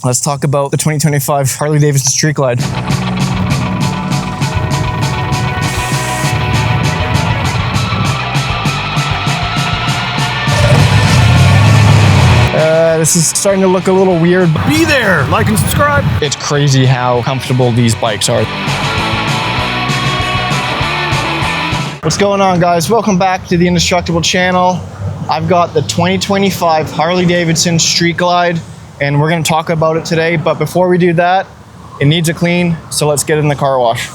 let's talk about the 2025 Harley Davidson Street Glide. This is starting to look a little weird. Be there, like and subscribe. It's crazy how comfortable these bikes are. What's going on, guys? Welcome back to the Indestructible channel. I've got the 2025 Harley Davidson Street Glide, and we're going to talk about it today. But before we do that, it needs a clean, so let's get it in the car wash.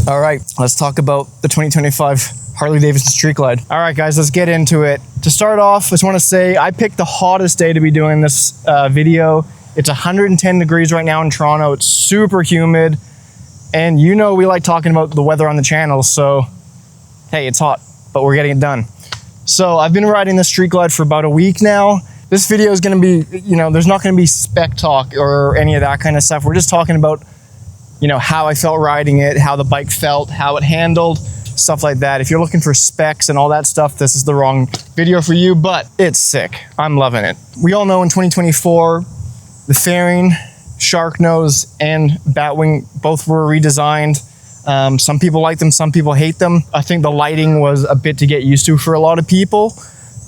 All right, let's talk about the 2025 Harley Davidson Street Glide. All right, guys, let's get into it. To start off, I just want to say I picked the hottest day to be doing this video. It's 110 degrees right now in Toronto. It's super humid. And you know we like talking about the weather on the channel, so hey, it's hot, but we're getting it done. So I've been riding the Street Glide for about a week now. This video is going to be, there's not going to be spec talk or any of that kind of stuff. We're just talking about how I felt riding it, how the bike felt, how it handled, stuff like that. If you're looking for specs and all that stuff, this is the wrong video for you, but it's sick. I'm loving it. We all know in 2024, the fairing, shark nose, and Batwing both were redesigned. Some people like them, some people hate them. I think the lighting was a bit to get used to for a lot of people,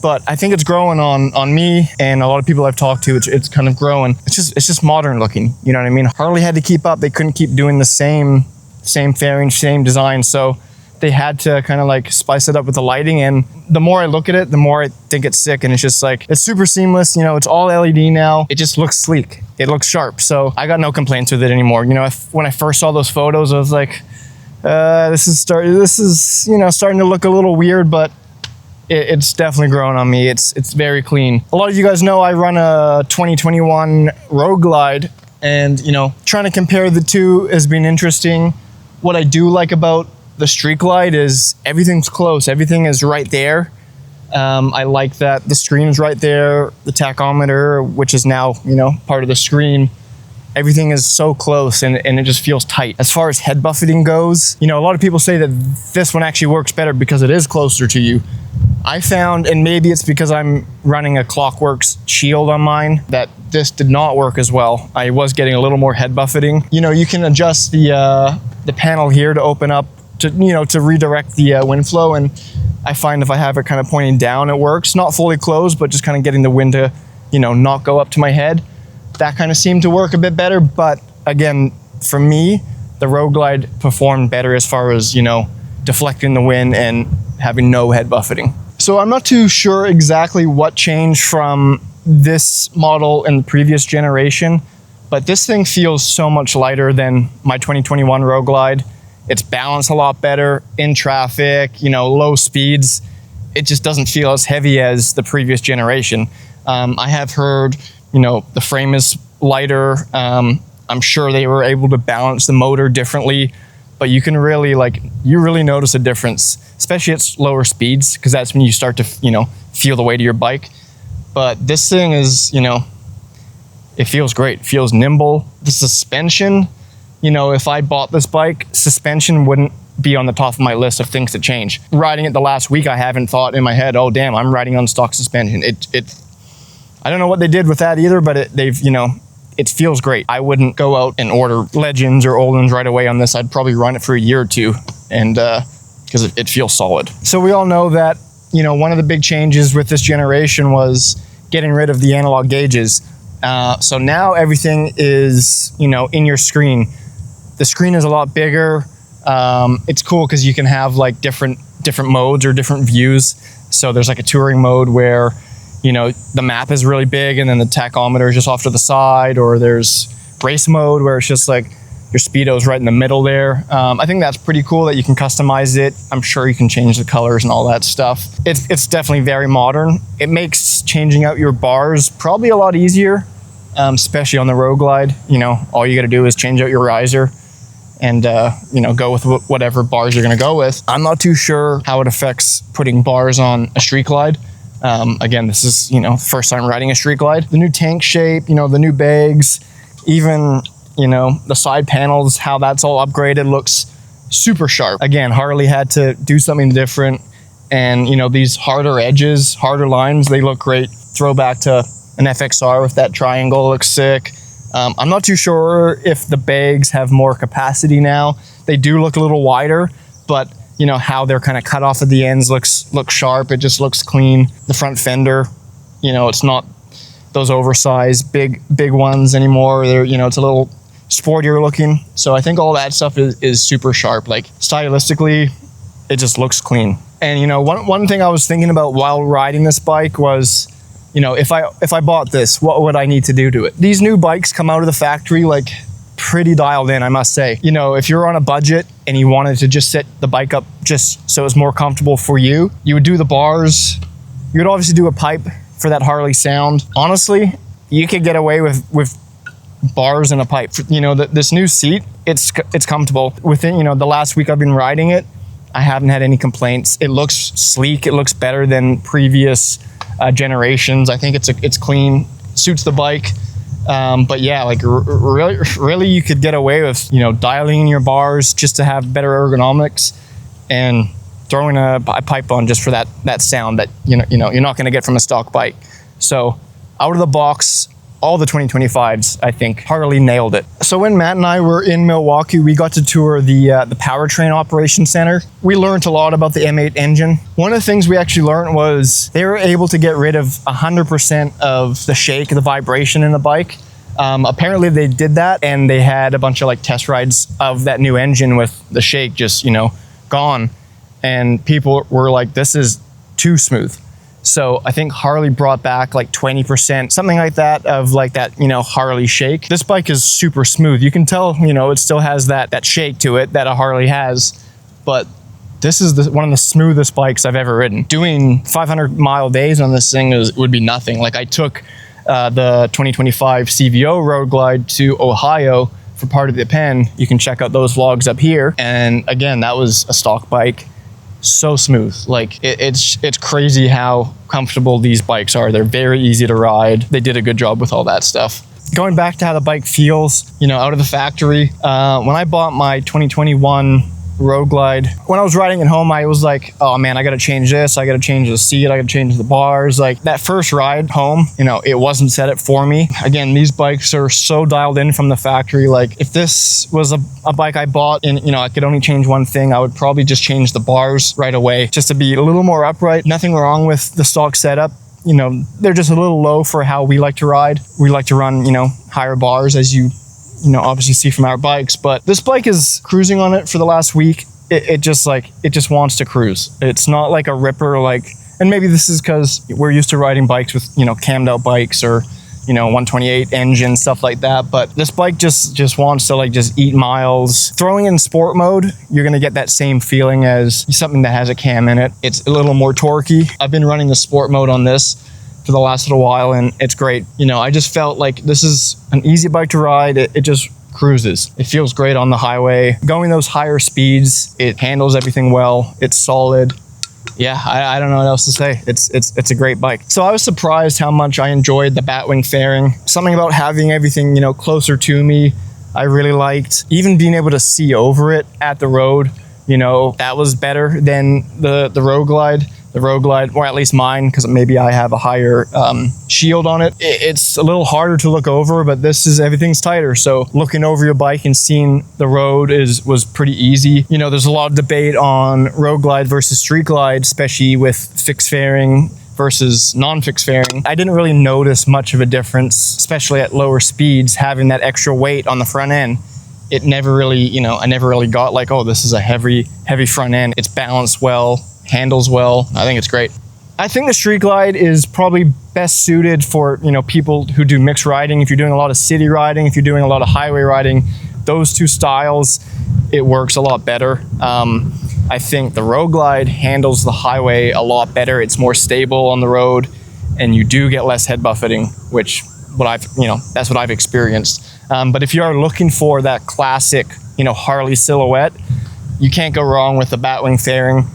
but I think it's growing on me and a lot of people I've talked to. It's kind of growing. It's just modern looking. You know what I mean? Harley had to keep up. They couldn't keep doing the same fairing, same design. So they had to kind of like spice it up with the lighting. And the more I look at it, the more I think it's sick. And it's just like, it's super seamless. It's all LED now. It just looks sleek. It looks sharp. So I got no complaints with it anymore. When I first saw those photos, I was like, this is starting to look a little weird, but it's definitely growing on me. It's very clean. A lot of you guys know I run a 2021 Road Glide, and trying to compare the two has been interesting. What I do like about the Street Glide is everything's close. Everything is right there. I like that the screen is right there. The tachometer, which is now part of the screen. Everything is so close and it just feels tight. As far as head buffeting goes, a lot of people say that this one actually works better because it is closer to you. I found, and maybe it's because I'm running a Clockworks shield on mine, that this did not work as well. I was getting a little more head buffeting. You can adjust the panel here to open up to redirect the wind flow, and I find if I have it kind of pointing down, it works. Not fully closed, but just kind of getting the wind to not go up to my head. That kind of seemed to work a bit better, but again, for me, the Road Glide performed better as far as deflecting the wind and having no head buffeting. So I'm not too sure exactly what changed from this model and the previous generation, but this thing feels so much lighter than my 2021 Road Glide. It's balanced a lot better in traffic, low speeds. It just doesn't feel as heavy as the previous generation. I have heard, the frame is lighter. I'm sure they were able to balance the motor differently, but you can really you really notice a difference, especially at lower speeds, because that's when you start to, feel the weight of your bike. But this thing is, it feels great. It feels nimble. The suspension, if I bought this bike, suspension wouldn't be on the top of my list of things to change. Riding it the last week, I haven't thought in my head, oh damn, I'm riding on stock suspension. I don't know what they did with that either, but it feels great. I wouldn't go out and order Legends or Oldens right away on this. I'd probably run it for a year or two, and because it feels solid. So we all know that, one of the big changes with this generation was getting rid of the analog gauges. So now everything is, in your screen. The screen is a lot bigger. It's cool because you can have different modes or different views. So there's a touring mode where the map is really big and then the tachometer is just off to the side, or there's race mode where it's just Your speedo's right in the middle there. I think that's pretty cool that you can customize it. I'm sure you can change the colors and all that stuff. It's definitely very modern. It makes changing out your bars probably a lot easier, especially on the Road Glide. You know, all you got to do is change out your riser and you know, go with whatever bars you're going to go with. I'm not too sure how it affects putting bars on a Street Glide. Again, this is, you know, first time riding a Street Glide. The new tank shape, you know, the new bags, even, you know, the side panels, how that's all upgraded looks super sharp. Again, Harley had to do something different, and, you know, these harder edges, harder lines, they look great. Throwback to an FXR with that triangle looks sick. I'm not too sure if the bags have more capacity now. They do look a little wider, but you know, how they're kind of cut off at the ends looks sharp. It just looks clean. The front fender, you know, it's not those oversized big ones anymore. They're, you know, it's a little sportier looking. So I think all that stuff is super sharp. Like stylistically, it just looks clean. And you know, one thing I was thinking about while riding this bike was, you know, if I bought this, what would I need to do to it? These new bikes come out of the factory like pretty dialed in, I must say. You know, if you're on a budget and you wanted to just set the bike up just so it's more comfortable for you, you would do the bars. You would obviously do a pipe for that Harley sound. Honestly, you could get away with bars and a pipe. You know, this new seat, it's comfortable. Within, you know, the last week I've been riding it, I haven't had any complaints. It looks sleek. It looks better than previous generations. I think it's clean, suits the bike. But yeah, like really you could get away with, you know, dialing in your bars just to have better ergonomics and throwing a pipe on just for that sound that, you know, you're not going to get from a stock bike. So out of the box, all the 2025s, I think Harley nailed it. So when Matt and I were in Milwaukee, we got to tour the powertrain operation center. We learned a lot about the M8 engine. One of the things we actually learned was they were able to get rid of 100% of the shake, the vibration in the bike. Apparently they did that, and they had a bunch of like test rides of that new engine with the shake just, you know, gone. And people were like, this is too smooth. So I think Harley brought back like 20%, something like that, of like that, you know, Harley shake. This bike is super smooth. You can tell, you know, it still has that shake to it that a Harley has, but this is one of the smoothest bikes I've ever ridden. Doing 500-mile days on this thing would be nothing. Like I took the 2025 CVO Road Glide to Ohio for part of the pen. You can check out those vlogs up here. And again, that was a stock bike. So smooth. Like it's crazy how comfortable these bikes are. They're very easy to ride. They did a good job with all that stuff. Going back to how the bike feels, you know, out of the factory, when I bought my 2021 Road Glide, when I was riding it home, I was like, oh man, I gotta change this, I gotta change the seat, I gotta change the bars. Like that first ride home, you know, it wasn't set up for me. Again, these bikes are so dialed in from the factory. Like if this was a bike I bought and, you know, I could only change one thing, I would probably just change the bars right away just to be a little more upright. Nothing wrong with the stock setup. You know, they're just a little low for how we like to ride. We like to run, you know, higher bars, as you know, obviously see from our bikes. But this bike is cruising on it for the last week. It just wants to cruise. It's not like a ripper, like, and maybe this is because we're used to riding bikes with, you know, cammed out bikes or, you know, 128 engine, stuff like that. But this bike just wants to like just eat miles. Throwing in sport mode, you're gonna get that same feeling as something that has a cam in it. It's a little more torquey. I've been running the sport mode on this for the last little while, and it's great. You know, I just felt like this is an easy bike to ride. It just cruises. It feels great on the highway. Going those higher speeds, it handles everything well. It's solid. Yeah, I don't know what else to say. It's a great bike. So I was surprised how much I enjoyed the Batwing fairing. Something about having everything, you know, closer to me, I really liked. Even being able to see over it at the road, you know, that was better than the Road Glide. The Road Glide, or at least mine, because maybe I have a higher shield on it. It's a little harder to look over, but everything's tighter. So looking over your bike and seeing the road was pretty easy. You know, there's a lot of debate on Road Glide versus Street Glide, especially with fixed fairing versus non-fixed fairing. I didn't really notice much of a difference, especially at lower speeds, having that extra weight on the front end. It never really, you know, I never really got like, oh, this is a heavy front end. It's balanced well, handles well. I think it's great. I think the Street Glide is probably best suited for, you know, people who do mixed riding. If you're doing a lot of city riding, if you're doing a lot of highway riding, those two styles, it works a lot better. I think the Road Glide handles the highway a lot better. It's more stable on the road, and you do get less head buffeting, which that's what I've experienced. But if you are looking for that classic, Harley silhouette, you can't go wrong with the Batwing fairing.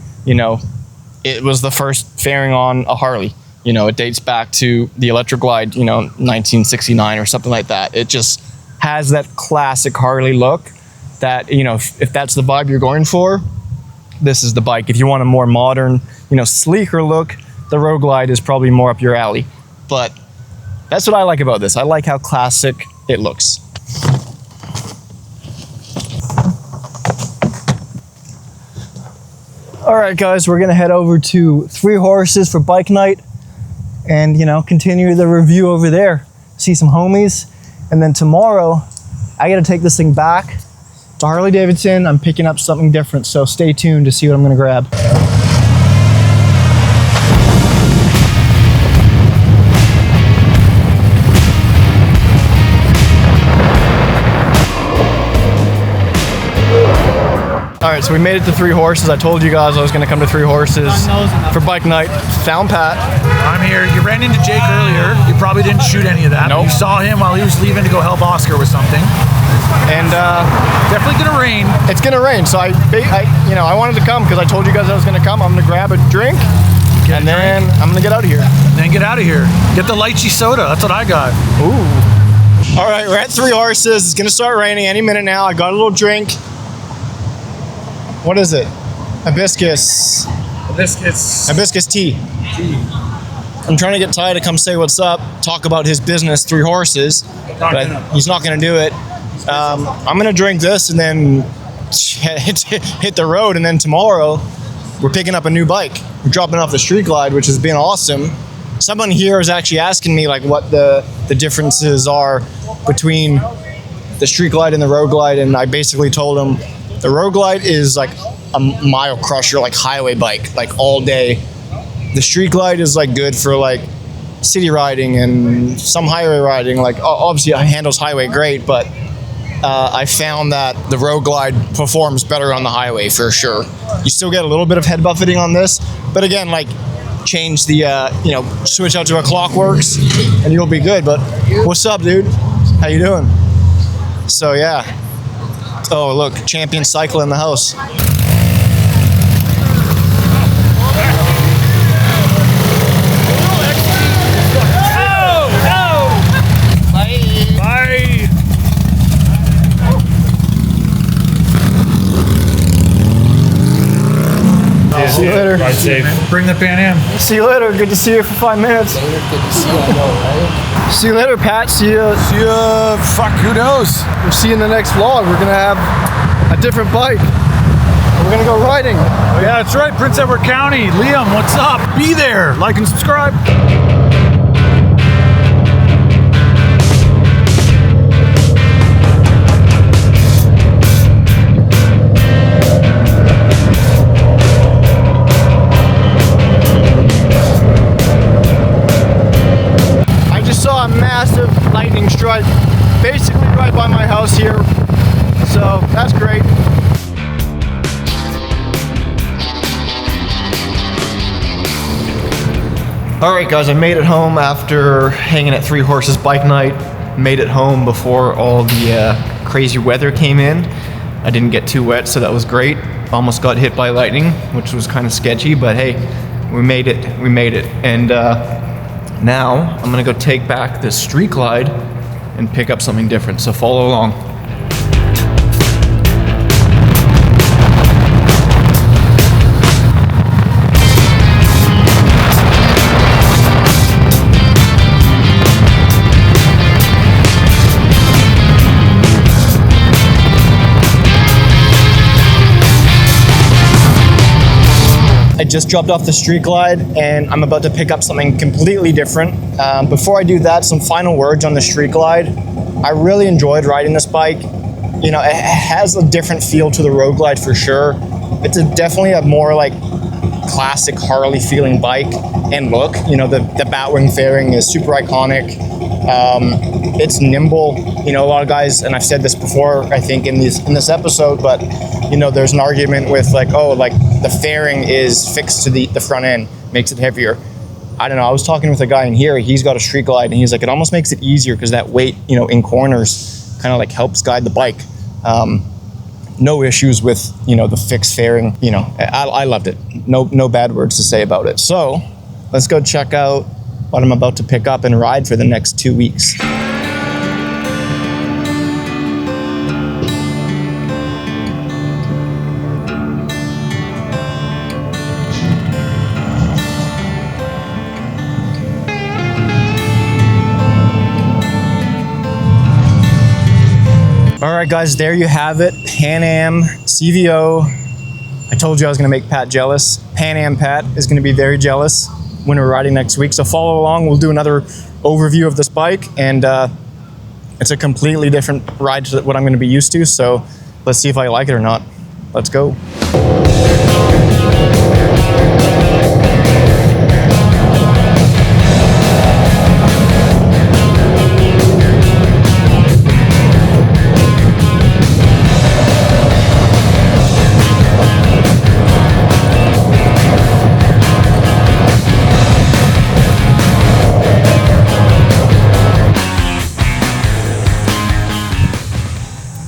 It was the first fairing on a Harley. It dates back to the Electric Glide, 1969 or something like that. It just has that classic Harley look that, if that's the vibe you're going for, this is the bike. If you want a more modern, sleeker look, the Road Glide is probably more up your alley. But that's what I like about this. I like how classic it looks. All right, guys, we're gonna head over to Three Horses for bike night and, continue the review over there. See some homies. And then tomorrow, I gotta take this thing back to Harley Davidson. I'm picking up something different, so stay tuned to see what I'm gonna grab. All right, so we made it to Three Horses. I told you guys I was gonna come to Three Horses for bike night. Found Pat. I'm here. You ran into Jake earlier. You probably didn't shoot any of that. Nope. You saw him while he was leaving to go help Oscar with something. And definitely gonna rain. It's gonna rain, so I wanted to come because I told you guys I was gonna come. I'm gonna grab a drink, and then I'm gonna get out of here. Then get out of here. Get the lychee soda. That's what I got. Ooh. All right, we're at Three Horses. It's gonna start raining any minute now. I got a little drink. What is it? Hibiscus. Hibiscus tea. I'm trying to get Ty to come say what's up, talk about his business, Three Horses, but he's not going to do it. I'm going to drink this and then hit the road, and then tomorrow we're picking up a new bike. We're dropping off the Street Glide, which has been awesome. Someone here is actually asking me what the differences are between the Street Glide and the Road Glide, and I basically told him the Road Glide is like a mile crusher, like highway bike, like all day. The Street Glide is good for city riding and some highway riding. Obviously it handles highway great, but I found that the Road Glide performs better on the highway for sure. You still get a little bit of head buffeting on this, but again, change the, switch out to a Clockworks and you'll be good. But what's up, dude? How you doing? So yeah. Oh, look, Champion Cycle in the house. See you later. Ride safe. Bring the Pan Am. See you later. Good to see you for 5 minutes. See you later, Pat. See you. Fuck, who knows? We'll see you in the next vlog. We're gonna have a different bike. We're gonna go riding. Oh yeah, that's right. Prince Edward County. Liam, what's up? Be there. Like and subscribe. Saw a massive lightning strike basically right by my house here, so that's great. All right, guys, I made it home after hanging at Three Horses bike night. Made it home before all the crazy weather came in. I didn't get too wet, so that was great. Almost got hit by lightning, which was kind of sketchy, but hey, we made it. And now I'm gonna go take back this Street Glide and pick up something different, so follow along. I just dropped off the Street Glide and I'm about to pick up something completely different. Before I do that, some final words on the Street Glide. I really enjoyed riding this bike. It has a different feel to the Road Glide for sure. It's definitely a more classic Harley feeling bike and look. You know, the Batwing fairing is super iconic. It's nimble. You know, a lot of guys, and I've said this before, I think in this episode, but you know, there's an argument with like, oh, like the fairing is fixed to the front end, makes it heavier. I don't know. I was talking with a guy in here. He's got a Street Glide, and he's like, it almost makes it easier because that weight, you know, in corners, kind of like helps guide the bike. No issues with, you know, the fixed fairing. You know, I loved it. No bad words to say about it. So let's go check out what I'm about to pick up and ride for the next 2 weeks. All right, guys, there you have it. Pan Am CVO. I told you I was gonna make Pat jealous. Pan Am Pat is gonna be very jealous when we're riding next week. So follow along. We'll do another overview of this bike, and it's a completely different ride to what I'm gonna be used to. So let's see if I like it or not. Let's go.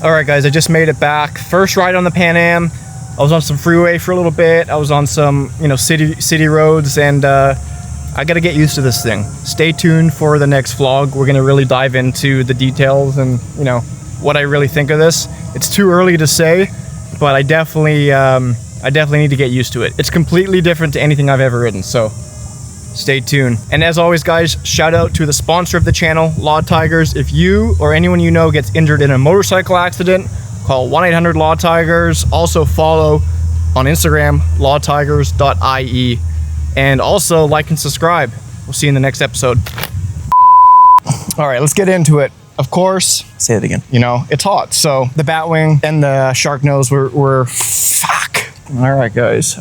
All right, guys, I just made it back. First ride on the Pan Am. I was on some freeway for a little bit. I was on some, you know, city roads, and I gotta get used to this thing. Stay tuned for the next vlog. We're gonna really dive into the details and, you know, what I really think of this. It's too early to say, but I definitely need to get used to it. It's completely different to anything I've ever ridden, so stay tuned. And as always, guys, shout out to the sponsor of the channel, Law Tigers. If you or anyone you know gets injured in a motorcycle accident, call 1-800-LAW-TIGERS. Also follow on Instagram, lawtigers.ie. And also like and subscribe. We'll see you in the next episode. All right, let's get into it. Of course, say it again. You know, it's hot. So the Batwing and the shark nose were fuck. All right, guys.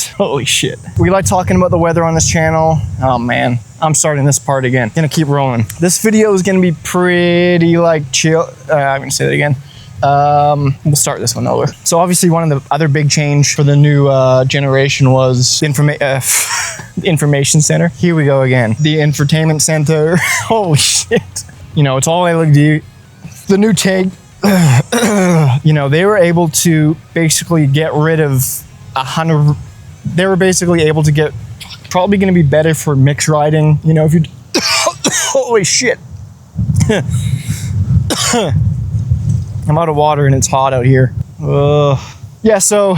Holy shit. We like talking about the weather on this channel. Oh man, I'm starting this part again. Gonna keep rolling. This video is gonna be pretty like chill. I'm gonna say that again. We'll start this one over. So obviously one of the other big change for the new generation was the information center. Here we go again. The infotainment center. Holy shit. You know, it's all LED. The new tag. You know, they were able to basically get rid of 100. They were basically able to get, probably going to be better for mixed riding. You know, if you, holy shit. I'm out of water and it's hot out here. Yeah, so